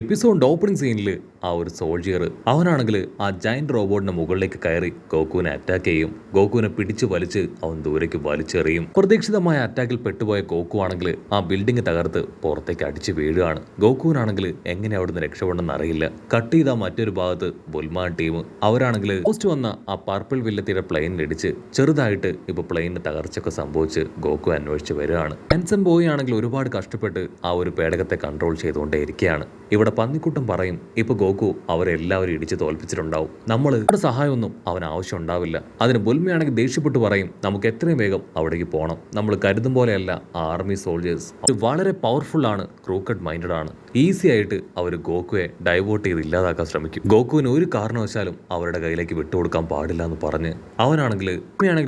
എപ്പിസോഡിന്റെ opening സീനിൽ ആ ഒരു സോൾജിയർ അവനാണെങ്കിൽ ആ ജയന്റ് റോബോട്ടിന്റെ മുകളിലേക്ക് കയറി ഗോകുവിനെ അറ്റാക്ക് ചെയ്യും. ഗോകുവിനെ പിടിച്ചു വലിച്ച് അവൻ ദൂരേക്ക് വലിച്ചെറിയും. പ്രതീക്ഷിതമായ അറ്റാക്കിൽ പെട്ടുപോയ ഗോകു ആണെങ്കിൽ ആ ബിൽഡിംഗ് തകർത്ത് പുറത്തേക്ക് അടിച്ചു വീഴുകയാണ്. ഗോകുവിനാണെങ്കിൽ എങ്ങനെ അവിടുന്ന് രക്ഷപ്പെടണമെന്ന് അറിയില്ല. കട്ട് ചെയ്ത മറ്റൊരു ഭാഗത്ത് ബുൽമാൻ ടീം അവരാണെങ്കിൽ പോസ്റ്റ് വന്ന ആ പർപ്പിൾ വില്ലത്തിയുടെ പ്ലെയിനിലിടിച്ച് ചെറുതായിട്ട് ഇപ്പൊ പ്ലെയിനിന് തകർച്ചയൊക്കെ സംഭവിച്ച് ഗോകു അന്വേഷിച്ച് വരികയാണ്. ഹാൻസം ബോയ് ആണെങ്കിൽ ഒരുപാട് കഷ്ടപ്പെട്ട് ആ ഒരു പേടകത്തെ കൺട്രോൾ ചെയ്തുകൊണ്ടേ ഇരിക്കുകയാണ്. ഇവിടെ പന്നിക്കുട്ടം പറയും ഇപ്പൊ ഗോകു അവരെല്ലാവരും ഇടിച്ച് തോൽപ്പിച്ചിട്ടുണ്ടാവും, നമ്മൾ അവരുടെ സഹായമൊന്നും അവന് ആവശ്യം ഉണ്ടാവില്ല. അതിന് ബുൽമയാണെങ്കിൽ ദേഷ്യപ്പെട്ട് പറയും നമുക്ക് എത്രയും വേഗം അവിടേക്ക് പോകണം, നമ്മൾ കരുതും പോലെയല്ല ആർമി സോൾജേഴ്സ് വളരെ പവർഫുൾ ആണ്, ക്രൂക്കഡ് മൈൻഡഡ് ആണ്, ഈസി ആയിട്ട് അവർ ഗോകുവെ ഡൈവേർട്ട് ചെയ്ത് ഇല്ലാതാക്കാൻ ശ്രമിക്കും. ഗോകുവിന് ഒരു കാരണവശാലും അവരുടെ കയ്യിലേക്ക് വിട്ടുകൊടുക്കാൻ പാടില്ല എന്ന് പറഞ്ഞ് അവനാണെങ്കിൽ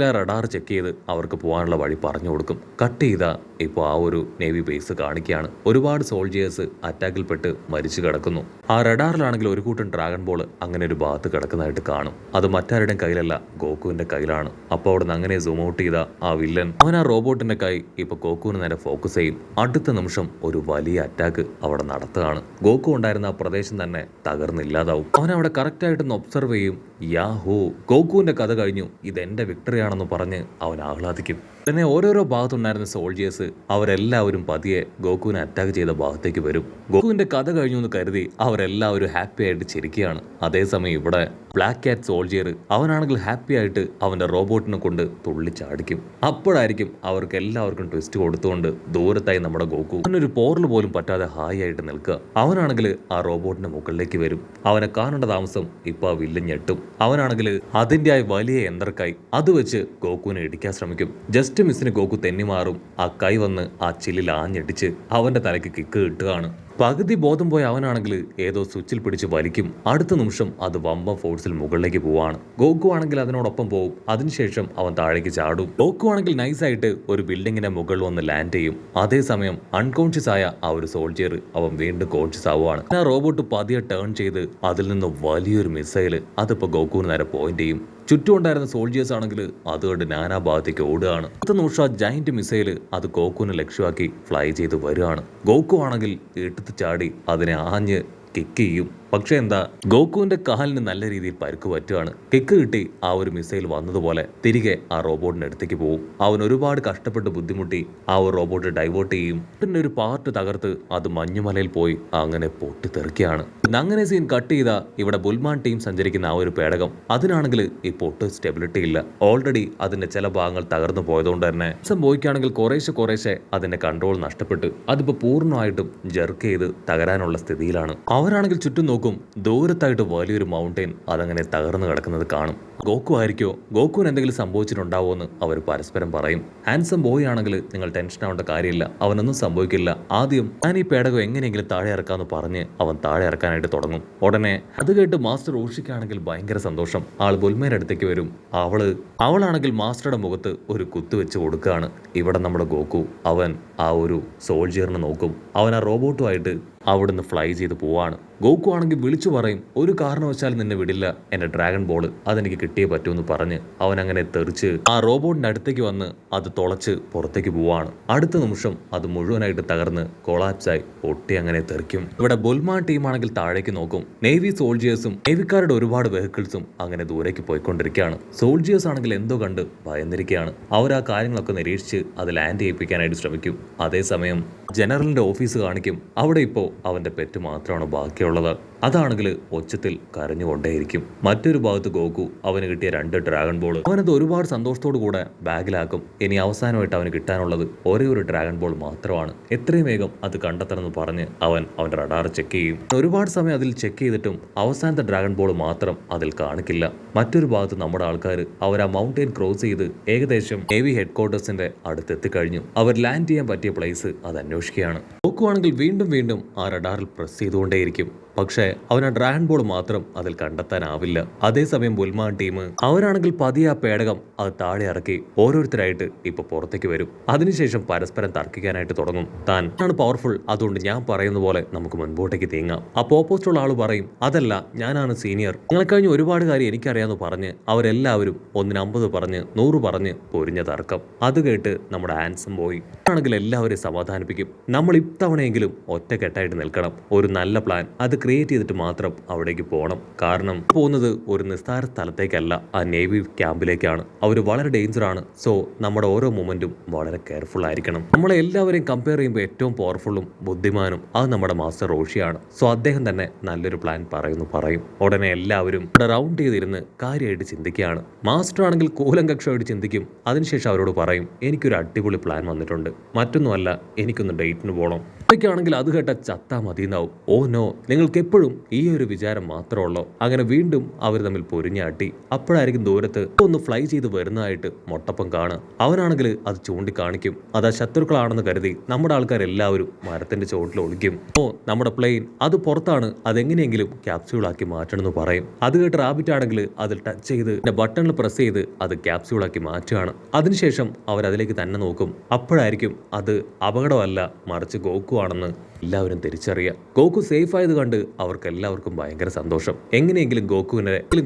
ആ റഡാർ ചെക്ക് ചെയ്ത് അവർക്ക് പോകാനുള്ള വഴി പറഞ്ഞു കൊടുക്കും. കട്ട് ചെയ്ത ഇപ്പോൾ ആ ഒരു നേവി ബേസ് കാണിക്കുകയാണ്. ഒരുപാട് സോൾജേഴ്സ് അറ്റാക്കിൽപ്പെട്ട് മരിച്ചു കിടക്കുന്നു. ആ റഡാറിലാണെങ്കിൽ ഒരു കൂട്ടം ഡ്രാഗൺ ബോൾ അങ്ങനെ ഒരു ഭാഗത്ത് കിടക്കുന്നതായിട്ട് കാണും. അത് മറ്റാരുടെയും കയ്യിലല്ല, ഗോകുവിന്റെ കയ്യിലാണ്. അപ്പോൾ അവിടെ നിന്ന് അങ്ങനെ സൂം ഔട്ട് ചെയ്ത ആ വില്ലൻ അവൻ ആ റോബോട്ടിന്റെ കൈ ഇപ്പൊ ഗോകുവിന് നേരെ ഫോക്കസ് ചെയ്യും. അടുത്ത നിമിഷം ഒരു വലിയ അറ്റാക്ക് അവിടെ നടത്തുകയാണ്. ഗോകു ഉണ്ടായിരുന്ന ആ പ്രദേശം തന്നെ തകർന്നില്ലാതാവും. അവൻ അവിടെ കറക്റ്റ് ആയിട്ടൊന്ന് ഒബ്സർവ് ചെയ്യും. യാഹോ, ഗോകുവിന്റെ കഥ കഴിഞ്ഞു, ഇതെന്റെ വിക്ടറി ആണെന്ന് പറഞ്ഞ് അവൻ ആഹ്ലാദിക്കും. പിന്നെ ഓരോരോ ഭാഗത്തുണ്ടായിരുന്ന സോൾജേഴ്സ് അവരെല്ലാവരും പതിയെ ഗോകുവിനെ അറ്റാക്ക് ചെയ്ത ഭാഗത്തേക്ക് വരും. ഗോകുവിന്റെ കഥ കഴിഞ്ഞു എന്ന് കരുതി അവരെല്ലാവരും ഹാപ്പി ആയിട്ട് ചിരിക്കുകയാണ്. അതേസമയം ഇവിടെ ബ്ലാക്ക് കാറ്റ് സോൾജിയർ അവനാണെങ്കിൽ ഹാപ്പി ആയിട്ട് അവന്റെ റോബോട്ടിനെ കൊണ്ട് തുള്ളിച്ചാടിക്കും. അപ്പോഴായിരിക്കും അവർക്ക് എല്ലാവർക്കും ട്വിസ്റ്റ് കൊടുത്തുകൊണ്ട് ദൂരത്തായി നമ്മുടെ ഗോകു അവനൊരു പോറൽ പോലും പറ്റാതെ ഹായ് ആയിട്ട് നിൽക്കുക. അവനാണെങ്കിൽ ആ റോബോട്ടിന്റെ മുകളിലേക്ക് വരും. അവനെ കാണേണ്ട താമസം ഇപ്പൊ ആ വില്ലൻ ഞെട്ടും. അവനാണെങ്കിൽ അതിന്റെ ആ വലിയ യന്ത്രക്കായി അത് വെച്ച് ഗോകുവിനെ ഇടിക്കാൻ ശ്രമിക്കും. ജസ്റ്റ് മിസ്സിന് ഗോകു തെന്നിമാറും. ആ കൈ വന്ന് ആ ചില്ലിൽ ആഞ്ഞടിച്ച് അവന്റെ തലയ്ക്ക് കിക്ക് കിട്ടുകയാണ്. പകുതി ബോധം പോയ അവനാണെങ്കിൽ ഏതോ സ്വിച്ചിൽ പിടിച്ച് വലിക്കും. അടുത്ത നിമിഷം അത് വമ്പം ഫോഴ്സിൽ മുകളിലേക്ക് പോവാണ്. ഗോകു ആണെങ്കിൽ അതിനോടൊപ്പം പോവും. അതിനുശേഷം അവൻ താഴേക്ക് ചാടും. ഗോകു ആണെങ്കിൽ നൈസായിട്ട് ഒരു ബിൽഡിങ്ങിന്റെ മുകളിൽ വന്ന് ലാൻഡ് ചെയ്യും. അതേസമയം അൺകോൺഷ്യസ് ആയ ആ ഒരു സോൾജിയർ അവൻ വീണ്ടും കോൺഷ്യസ് ആവുകയാണ്. ആ റോബോട്ട് പതിയെ ടേൺ ചെയ്ത് അതിൽ നിന്ന് വലിയൊരു മിസൈൽ അതിപ്പോ ഗോകുവിന് നേരെ പോയിന്റ് ചെയ്യും. ചുറ്റും ഉണ്ടായിരുന്ന സോൾജേഴ്സ് ആണെങ്കിൽ അതുകൊണ്ട് നാനാ ഭാഗത്തേക്ക് ഓടുകയാണ്. അടുത്ത നിമിഷം ജയന്റ് മിസൈൽ അത് ഗോകുവിനെ ലക്ഷ്യമാക്കി ഫ്ലൈ ചെയ്ത് വരികയാണ്. ഗോകു ആണെങ്കിൽ എടുത്ത് ചാടി അതിനെ ആഞ്ഞ് കിക്ക് ചെയ്യും. പക്ഷെ എന്താ, ഗോകുവിന്റെ കാലിന് നല്ല രീതിയിൽ പരുക്ക് പറ്റുകയാണ്. കിക്ക് കിട്ടി ആ ഒരു മിസൈൽ വന്നതുപോലെ തിരികെ ആ റോബോട്ടിന്റെ അടുത്തേക്ക് പോകും. അവൻ ഒരുപാട് കഷ്ടപ്പെട്ട് ബുദ്ധിമുട്ടി ആ ഒരു റോബോട്ട് ഡൈവേർട്ട് ചെയ്യും. പിന്നെ ഒരു പാർട്ട് തകർത്ത് അത് മഞ്ഞുമലയിൽ പോയി അങ്ങനെ പൊട്ടിത്തെറിക്കുകയാണ്. അങ്ങനെ സീൻ കട്ട് ചെയ്ത ഇവിടെ ബുൽമാൻ ടീം സഞ്ചരിക്കുന്ന ആ ഒരു പേടകം അതിനാണെങ്കിൽ ഈ പൊട്ട് സ്റ്റെബിലിറ്റി ഇല്ല. ഓൾറെഡി അതിന്റെ ചില ഭാഗങ്ങൾ തകർന്നു പോയതുകൊണ്ട് തന്നെ സംഭവിക്കുകയാണെങ്കിൽ കുറേശ്ശെ അതിന്റെ കൺട്രോൾ നഷ്ടപ്പെട്ട് അതിപ്പോ പൂർണ്ണമായിട്ടും ജെർക്ക് ചെയ്ത് തകരാനുള്ള സ്ഥിതിയിലാണ്. അവരാണെങ്കിൽ ചുറ്റും നോക്കും. ദൂരത്തായിട്ട് വലിയൊരു മൗണ്ടെയിൻ അതങ്ങനെ തകർന്നു കിടക്കുന്നത് കാണും. ഗോകു ആയിരിക്കോ, ഗോകുവിന് എന്തെങ്കിലും സംഭവിച്ചിട്ടുണ്ടാവോ എന്ന് അവർ പരസ്പരം പറയും. ഹാൻസം ബോയ് ആണെങ്കിൽ നിങ്ങൾ ടെൻഷൻ ആവേണ്ട കാര്യമില്ല, അവനൊന്നും സംഭവിക്കില്ല, ആദ്യം ഞാൻ ഈ പേടകം എങ്ങനെയെങ്കിലും താഴെ ഇറക്കാന്ന് പറഞ്ഞ് അവൻ താഴെ ഇറക്കാനായിട്ട് തുടങ്ങും. ഉടനെ അത് കേട്ട് മാസ്റ്റർ ഓഷിക്കാണെങ്കിൽ ഭയങ്കര സന്തോഷം. ആൾ ബുൽമേന്റെ അടുത്തേക്ക് വരും. അവളാണെങ്കിൽ മാസ്റ്ററുടെ മുഖത്ത് ഒരു കുത്തു വെച്ച് കൊടുക്കുകയാണ്. ഇവിടെ നമ്മുടെ ഗോകു അവൻ ആ ഒരു സോൾജിയറിനെ നോക്കും. അവൻ ആ റോബോട്ടുമായിട്ട് അവിടുന്ന് ഫ്ലൈ ചെയ്ത് പോവാണ്. ഗോകു ആണെങ്കിൽ വിളിച്ചു പറയും ഒരു കാരണവശാലും നിന്നെ വിടില്ല, എന്റെ ഡ്രാഗൺ ബോൾ അതെനിക്ക് കിട്ടിയേ പറ്റൂന്ന് പറഞ്ഞ് അവൻ അങ്ങനെ തെറിച്ച് ആ റോബോട്ടിന്റെ അടുത്തേക്ക് വന്ന് അത് തുളച്ച് പുറത്തേക്ക് പോവാണ്. അടുത്ത നിമിഷം അത് മുഴുവനായിട്ട് തകർന്ന് കൊളാപ്സായി പൊട്ടി അങ്ങനെ തെറിക്കും. ഇവിടെ ബുൽമാൻ ടീമാണെങ്കിൽ താഴേക്ക് നോക്കും. നേവി സോൾജിയേഴ്സും നേവിക്കാരുടെ ഒരുപാട് വെഹിക്കിൾസും അങ്ങനെ ദൂരേക്ക് പോയിക്കൊണ്ടിരിക്കുകയാണ്. സോൾജിയേഴ്സ് ആണെങ്കിൽ എന്തോ കണ്ട് ഭയന്നിരിക്കുകയാണ്. അവർ ആ കാര്യങ്ങളൊക്കെ നിരീക്ഷിച്ച് അത് ലാൻഡ് ചെയ്യിപ്പിക്കാനായിട്ട് ശ്രമിക്കും. അതേസമയം ജനറലിന്റെ ഓഫീസ് കാണിക്കും. അവിടെ ഇപ്പോൾ അവന്റെ പെറ്റ് മാത്രമാണ് ബാക്കിയുള്ളത്. അതാണെങ്കിൽ ഒച്ചത്തിൽ കരഞ്ഞുകൊണ്ടേയിരിക്കും. മറ്റൊരു ഭാഗത്ത് ഗോകു അവന് കിട്ടിയ 2 ഡ്രാഗൺ ബോൾ അവനത് ഒരുപാട് സന്തോഷത്തോടു കൂടെ ബാഗിലാക്കും. ഇനി അവസാനമായിട്ട് അവന് കിട്ടാനുള്ളത് ഒരേ ഒരു ഡ്രാഗൺ ബോൾ മാത്രമാണ്. എത്രയും വേഗം അത് കണ്ടെത്തണമെന്ന് പറഞ്ഞ് അവൻ അവന്റെ റഡാർ ചെക്ക് ചെയ്യും. ഒരുപാട് സമയം അതിൽ ചെക്ക് ചെയ്തിട്ടും അവസാനത്തെ ഡ്രാഗൺ ബോൾ മാത്രം അതിൽ കാണിക്കില്ല. മറ്റൊരു ഭാഗത്ത് നമ്മുടെ ആൾക്കാർ അവർ ആ മൗണ്ടെയിൻ ക്രോസ് ചെയ്ത് ഏകദേശം നേവി ഹെഡ്ക്വാർട്ടേഴ്സിന്റെ അടുത്തെത്തിക്കഴിഞ്ഞു. അവർ ലാൻഡ് ചെയ്യാൻ പറ്റിയ പ്ലേസ് അത് അന്വേഷിക്കുകയാണ്. ഗോകു ആണെങ്കിൽ വീണ്ടും ആ റഡാറിൽ പ്രസ് ചെയ്തുകൊണ്ടേയിരിക്കും. പക്ഷേ അവൻ ആ ഡ്രാഗൺ ബോൾ മാത്രം അതിൽ കണ്ടെത്താനാവില്ല. അതേസമയം ബുൽമാൻ ടീം അവരാണെങ്കിൽ പതിയെ ആ പേടകം അത് താഴെ ഇറക്കി ഓരോരുത്തരായിട്ട് ഇപ്പൊ പുറത്തേക്ക് വരും. അതിനുശേഷം പരസ്പരം തർക്കിക്കാനായിട്ട് തുടങ്ങും. താൻ ആണ് പവർഫുൾ, അതുകൊണ്ട് ഞാൻ പറയുന്ന പോലെ നമുക്ക് മുൻപോട്ടേക്ക് നീങ്ങാം. അപ്പോൾ ഓപ്പോസിറ്റുള്ള ആൾ പറയും, അതല്ല, ഞാനാണ് സീനിയർ, നിങ്ങളെ കഴിഞ്ഞ് ഒരുപാട് കാര്യം എനിക്കറിയാമെന്ന് പറഞ്ഞ് അവരെല്ലാവരും 150 പറഞ്ഞ് 100 പറഞ്ഞ് പൊരിഞ്ഞ തർക്കം. അത് കേട്ട് നമ്മുടെ ആൻസം ബോയ് ആണെങ്കിൽ എല്ലാവരെയും സമാധാനിപ്പിക്കും. നമ്മൾ ഇത്തവണയെങ്കിലും ഒറ്റക്കെട്ടായിട്ട് നിൽക്കണം. ഒരു നല്ല പ്ലാൻ അത് ക്രിയേറ്റ് ചെയ്തിട്ട് മാത്രം അവിടേക്ക് പോകണം. കാരണം പോകുന്നത് ഒരു നിസ്സാര സ്ഥലത്തേക്കല്ല, ആ നേവി ക്യാമ്പിലേക്കാണ്. അവർ വളരെ ഡേഞ്ചറാണ്. സോ നമ്മുടെ ഓരോ മൊമെന്റും വളരെ കെയർഫുൾ ആയിരിക്കണം. നമ്മളെ എല്ലാവരെയും കമ്പയർ ചെയ്യുമ്പോൾ ഏറ്റവും പവർഫുള്ളും ബുദ്ധിമാനും അത് നമ്മുടെ മാസ്റ്റർ റോഷിയാണ്. സോ അദ്ദേഹം തന്നെ നല്ലൊരു പ്ലാൻ പറയും. ഉടനെ എല്ലാവരും റൗണ്ട് ചെയ്തിരുന്ന് കാര്യമായിട്ട് ചിന്തിക്കുകയാണ്. മാസ്റ്റർ ആണെങ്കിൽ കൂലങ്കക്ഷമായിട്ട് ചിന്തിക്കും. അതിനുശേഷം അവരോട് പറയും, എനിക്കൊരു അടിപൊളി പ്ലാൻ വന്നിട്ടുണ്ട്. മറ്റൊന്നുമല്ല, എനിക്കൊന്ന് ഡേറ്റിന് പോകണം. ാണെങ്കിൽ അത് കേട്ട ചത്താ മതിയെന്നാവും. ഓ നോ, നിങ്ങൾക്ക് എപ്പോഴും ഈ ഒരു വിചാരം മാത്രമുള്ളൂ. അങ്ങനെ വീണ്ടും അവർ തമ്മിൽ പൊരിഞ്ഞാട്ടി. അപ്പോഴായിരിക്കും ദൂരത്ത് ഒന്ന് ഫ്ലൈ ചെയ്ത് വരുന്നതായിട്ട് മൊട്ടപ്പം കാണുക. അവനാണെങ്കിൽ അത് ചൂണ്ടിക്കാണിക്കും. അത് ആ ശത്രുക്കളാണെന്ന് കരുതി നമ്മുടെ ആൾക്കാരെല്ലാവരും മരത്തിന്റെ ചോട്ടിൽ ഒളിക്കും. ഓ, നമ്മുടെ പ്ലെയിൻ അത് പുറത്താണ്, അതെങ്ങനെയെങ്കിലും ക്യാപ്സ്യൂളാക്കി മാറ്റണമെന്ന് പറയും. അത് കേട്ട് റാബിറ്റ് ആണെങ്കിൽ അതിൽ ടച്ച് ചെയ്ത് ബട്ടണിൽ പ്രസ് ചെയ്ത് അത് ക്യാപ്സ്യൂളാക്കി മാറ്റുകയാണ്. അതിനുശേഷം അവരതിലേക്ക് തന്നെ നോക്കും. അപ്പോഴായിരിക്കും അത് അപകടമല്ല, മറിച്ച് ഗോക്കു ആണെന്ന് എല്ലാവരും തിരിച്ചറിയുക. ഗോക്കു സേഫ് ആയത് കണ്ട് അവർക്ക് എല്ലാവർക്കും ഭയങ്കര സന്തോഷം. എങ്ങനെയെങ്കിലും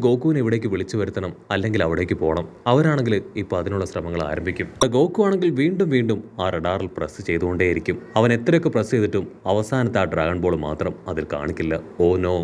ഗോക്കുവിനെ ഇവിടേക്ക് വിളിച്ചു വരുത്തണം, അല്ലെങ്കിൽ അവിടേക്ക് പോകണം. അവരാണെങ്കിൽ ഇപ്പൊ അതിനുള്ള ശ്രമങ്ങൾ ആരംഭിക്കും. ഗോക്കു ആണെങ്കിൽ വീണ്ടും ആ റഡാറിൽ പ്രസ് ചെയ്തുകൊണ്ടേയിരിക്കും. അവൻ എത്രയൊക്കെ പ്രസ് ചെയ്തിട്ടും അവസാനത്തെ ആ ഡ്രാഗൺ ബോൾ മാത്രം അതിൽ കാണിക്കില്ല. ഓ നോ,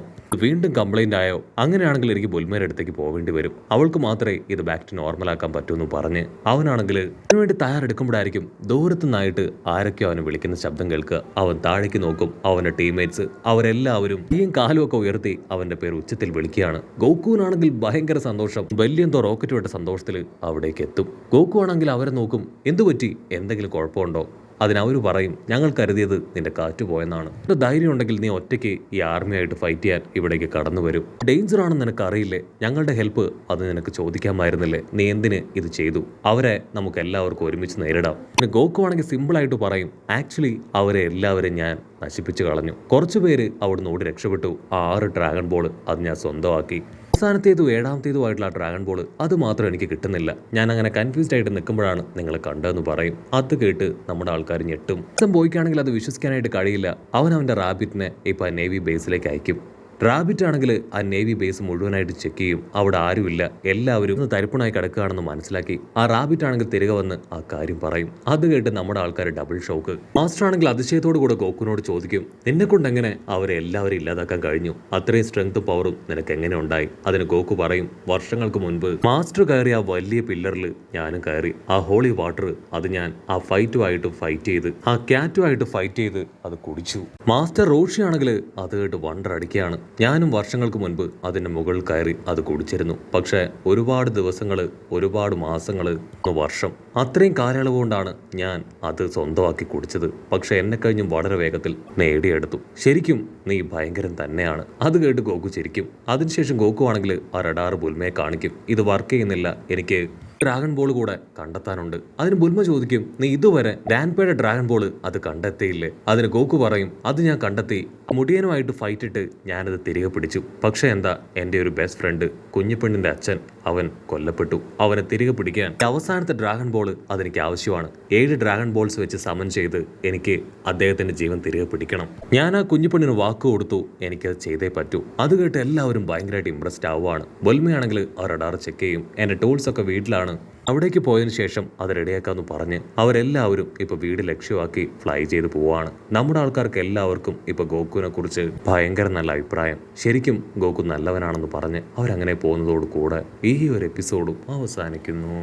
വീണ്ടും കംപ്ലൈന്റ് ആയോ? അങ്ങനെയാണെങ്കിൽ എനിക്ക് ബുൽമേരുടെ അടുത്തേക്ക് പോവേണ്ടി വരും. അവൾക്ക് മാത്രമേ ഇത് ബാക്ക് ടു നോർമൽ ആക്കാൻ പറ്റൂന്ന് പറഞ്ഞ് അവനാണെങ്കിൽ അതിനുവേണ്ടി തയ്യാറെടുക്കുമ്പോഴായിരിക്കും ദൂരത്തു നിന്നായിട്ട് ആരൊക്കെയോ അവനെ വിളിക്കുന്ന ശബ്ദം കേൾക്കുക. അവൻ താഴേക്ക് നോക്കും. അവന്റെ ടീംമേറ്റ്സ് അവരെല്ലാവരും ഈയും കാലും ഒക്കെ ഉയർത്തി അവന്റെ പേര് ഉച്ചത്തിൽ വിളിക്കുകയാണ്. ഗോക്കുവിനാണെങ്കിൽ ഭയങ്കര സന്തോഷം. വലിയെന്തോ റോക്കറ്റ് വിട്ട സന്തോഷത്തിൽ അവിടേക്ക് എത്തും. ഗോക്കു ആണെങ്കിൽ അവരെ നോക്കും. എന്തു പറ്റി? എന്തെങ്കിലും കുഴപ്പമുണ്ടോ? അതിനവർ പറയും, ഞങ്ങൾ കരുതിയത് നിന്റെ കാറ്റ് പോയെന്നാണ്. ധൈര്യം ഉണ്ടെങ്കിൽ നീ ഒറ്റയ്ക്ക് ഈ ആർമിയായിട്ട് ഫൈറ്റ് ചെയ്യാൻ ഇവിടേക്ക് കടന്നു വരും. ഡേഞ്ചർ ആണെന്ന് നിനക്ക് അറിയില്ലേ? ഞങ്ങളുടെ ഹെൽപ്പ് അത് നിനക്ക് ചോദിക്കാമായിരുന്നില്ലേ? നീ എന്തിന് ഇത് ചെയ്തു? അവരെ നമുക്ക് എല്ലാവർക്കും ഒരുമിച്ച് നേരിടാം. പിന്നെ ഗോക്കു ആണെങ്കിൽ സിമ്പിളായിട്ട് പറയും, ആക്ച്വലി അവരെ എല്ലാവരും ഞാൻ നശിപ്പിച്ചു കളഞ്ഞു. കുറച്ചുപേര് അവിടുന്ന് ഓടി രക്ഷപ്പെട്ടു. ആ 6 ഡ്രാഗൺ ബോൾ അത് ഞാൻ സ്വന്തമാക്കി. അവസാനത്തേതും 7ാമത്തേതുമായിട്ടുള്ള ആ ഡ്രാഗൺ ബോൾ അത് മാത്രം എനിക്ക് കിട്ടുന്നില്ല. ഞാൻ അങ്ങനെ കൺഫ്യൂസ്ഡ് ആയിട്ട് നിൽക്കുമ്പോഴാണ് നിങ്ങളെ കണ്ടതെന്ന് പറയും. അത് കേട്ട് നമ്മുടെ ആൾക്കാർ ഞെട്ടും. ബോയ്ക്കാണെങ്കിൽ അത് വിശ്വസിക്കാനായിട്ട് കഴിയില്ല. അവന്റെ റാബിറ്റിനെ ഇപ്പൊ നേവി ബേസിലേക്ക് അയക്കും. റാബിറ്റ് ആണെങ്കിൽ ആ നേവി ബേസ് മുഴുവനായിട്ട് ചെക്ക് ചെയ്യും. അവിടെ ആരുമില്ല, എല്ലാവരും ഒന്ന് തരിപ്പണായി കിടക്കുകയാണെന്ന് മനസ്സിലാക്കി ആ റാബിറ്റ് ആണെങ്കിൽ തിരികെ വന്ന് ആ കാര്യം പറയും. അത് കേട്ട് നമ്മുടെ ആൾക്കാർ ഡബിൾ ഷോക്ക്. മാസ്റ്റർ ആണെങ്കിൽ അതിശയത്തോടു കൂടെ ഗോക്കുവിനോട് ചോദിക്കും, നിന്നെ കൊണ്ട് എങ്ങനെ അവരെ എല്ലാവരും ഇല്ലാതാക്കാൻ കഴിഞ്ഞു? അത്രയും സ്ട്രെങ്ത്തും പവറും നിനക്ക് എങ്ങനെ ഉണ്ടായി? അതിന് ഗോക്കു പറയും, വർഷങ്ങൾക്ക് മുൻപ് മാസ്റ്റർ കയറിയ ആ വലിയ പില്ലറിൽ ഞാനും കയറി. ആ ഹോളി വാട്ടർ അത് ഞാൻ ആ ഫൈറ്റുമായിട്ട് ഫൈറ്റ് ചെയ്ത് ആ ക്യാറ്റുമായിട്ട് ഫൈറ്റ് ചെയ്ത് അത് കുടിച്ചു. മാസ്റ്റർ റോഷി ആണെങ്കിൽ അത് കേട്ട് വണ്ടർ അടിക്കുകയാണ്. ഞാനും വർഷങ്ങൾക്ക് മുൻപ് അതിന്റെ മുകളിൽ കയറി അത് കുടിച്ചിരുന്നു. പക്ഷേ ഒരുപാട് ദിവസങ്ങള്, ഒരുപാട് മാസങ്ങള്, വർഷം, അത്രയും കാലയളവ് കൊണ്ടാണ് ഞാൻ അത് സ്വന്തമാക്കി കുടിച്ചത്. പക്ഷെ എന്നെ കഴിഞ്ഞും വളരെ വേഗത്തിൽ നേടിയെടുത്തു. ശരിക്കും നീ ഭയങ്കരം തന്നെയാണ്. അത് കേട്ട് ഗോക്കു ചിരിക്കും. അതിനുശേഷം ഗോക്കു ആണെങ്കിൽ ആ റഡാർ ബുൽമയെ കാണിക്കും. ഇത് വർക്ക് ചെയ്യുന്നില്ല, എനിക്ക് ഡ്രാഗൺ ബോൾ കൂടെ കണ്ടെത്താനുണ്ട്. അതിന് ബുൽമ ചോദിക്കും, നീ ഇതുവരെ ഗ്രാൻഡ്പയുടെ ഡ്രാഗൺ ബോൾ അത് കണ്ടെത്തിയില്ലേ? അതിന് ഗോക്കു പറയും, അത് ഞാൻ കണ്ടെത്തി. മുടിയനുമായിട്ട് ഫൈറ്റ് ഇട്ട് ഞാനത് തിരികെ പിടിച്ചു. പക്ഷെ എന്താ, എൻ്റെ ഒരു ബെസ്റ്റ് ഫ്രണ്ട് കുഞ്ഞിപ്പെണ്ണിന്റെ അച്ഛൻ അവൻ കൊല്ലപ്പെട്ടു. അവനെ തിരികെ പിടിക്കാൻ അവസാനത്തെ ഡ്രാഗൺ ബോൾ അതെനിക്ക് ആവശ്യമാണ്. 7 ഡ്രാഗൺ ബോൾസ് വെച്ച് സമൻ ചെയ്ത് എനിക്ക് അദ്ദേഹത്തിന്റെ ജീവൻ തിരികെ പിടിക്കണം. ഞാൻ ആ കുഞ്ഞിപ്പെണ്ണിന് വാക്ക് കൊടുത്തു, എനിക്കത് ചെയ്തേ പറ്റൂ. അത് കേട്ട് എല്ലാവരും ഭയങ്കരമായിട്ട് ഇംപ്രസ്ഡ് ആവുകയാണ്. ബൊൽമയാണെങ്കിൽ ആ റഡാർ ചെക്ക് ചെയ്യും. എൻ്റെ ടൂൾസ് ഒക്കെ വീട്ടിലാണ്. അവിടേക്ക് പോയതിനു ശേഷം അത് റെഡിയാക്കാന്ന് പറഞ്ഞ് അവരെല്ലാവരും ഇപ്പൊ വീട് ലക്ഷ്യമാക്കി ഫ്ലൈ ചെയ്ത് പോവാണ്. നമ്മുടെ ആൾക്കാർക്ക് എല്ലാവർക്കും ഇപ്പൊ ഗോകുവിനെ കുറിച്ച് ഭയങ്കര നല്ല അഭിപ്രായം. ശരിക്കും ഗോകു നല്ലവനാണെന്ന് പറഞ്ഞ് അവരങ്ങനെ പോകുന്നതോട് കൂടെ ഈ ഒരു എപ്പിസോഡും അവസാനിക്കുന്നു.